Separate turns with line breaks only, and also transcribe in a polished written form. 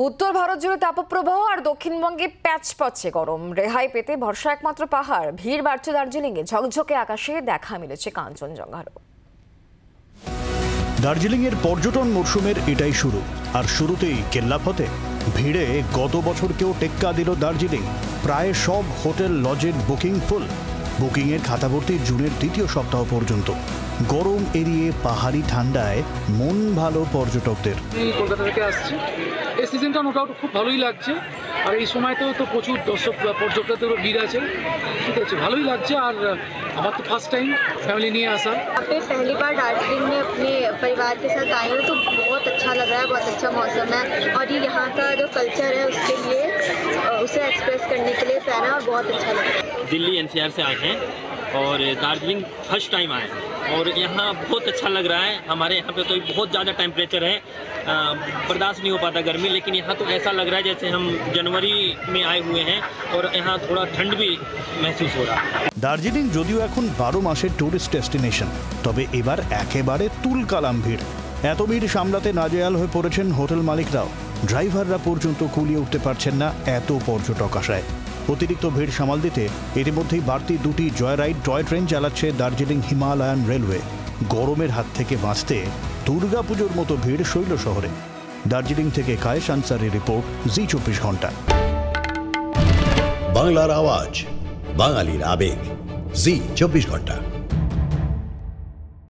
উত্তর ভারত জুড়ে তাপপ্রবাহ আর দক্ষিণবঙ্গে প্যাচপ্যাচে গরম। রেহাই পেতে ভরসা একমাত্র পাহাড়। ভিড় বাড়ছে দার্জিলিংয়ে। ঝকঝকে আকাশে দেখা মিলেছে কাঞ্চনজঙ্ঘারও।
দার্জিলিংয়ের পর্যটন মরশুমের এটাই শুরু, আর শুরুতেই কেল্লাফতে ভিড়ে গত বছরকেও টেক্কা দিল দার্জিলিং। প্রায় সব হোটেল লজের বুকিং ফুল। বুকিংয়ের খাতা ভর্তি জুনের দ্বিতীয় সপ্তাহ পর্যন্ত। গরম এড়িয়ে পাহাড়ি ঠান্ডায় মন ভালো পর্যটকদের।
কলকাতা থেকে আসছি, এই সিজনটা মোটামুটি খুব ভালোই লাগছে। আর এই সময়তেও তো প্রচুর দর্শক পর্যটকদেরও ভিড় আছে, ঠিক আছে, ভালোই লাগছে। আর আমার তো ফার্স্ট टाइम फैमिली नहीं आसा।
पहली बार दार्जिलिंग में अपने परिवार के साथ आई हूँ, तो बहुत अच्छा लग रहा है, बहुत अच्छा मौसम है। और ये यहाँ का जो कल्चर है उसके लिए उसे एक्सप्रेस करने के लिए पहना और बहुत अच्छा लग रहा है।
दिल्ली एनसीआर से आए हैं और दार्जिलिंग फर्स्ट टाइम आए हैं और यहाँ बहुत अच्छा लग रहा है। हमारे यहाँ पे तो बहुत ज़्यादा टेम्परेचर है, बर्दाश्त नहीं हो पाता गर्मी, लेकिन यहाँ तो ऐसा लग रहा है जैसे हम जनवरी में आए हुए हैं और यहाँ थोड़ा ठंड भी महसूस हो रहा है।
দার্জিলিং যদিও এখন 12 মাসের টুরিস্ট ডেস্টিনেশন, তবে এবার একেবারে তুলকালাম ভিড়। এত ভিড় সামলাতে নাজেহাল হয়ে পড়েছেন হোটেল মালিকরাও। ড্রাইভাররা পর্যন্ত কুলিয়ে উঠতে পারছেন না এত পর্যটক আসায়। অতিরিক্ত ভিড় সামাল দিতে ইতিমধ্যেই বাড়তি দুটি জয় রাইড টয় ট্রেন চালাচ্ছে দার্জিলিং হিমালয়ান রেলওয়ে। গরমের হাত থেকে বাঁচতে দুর্গাপুজোর মতো ভিড় শৈল শহরে। দার্জিলিং থেকে কায়েস আনসারি রিপোর্ট, জি 24 ঘন্টা।
বাংলার আওয়াজ, বাঙালির আবেগ, জি 24 ঘন্টা।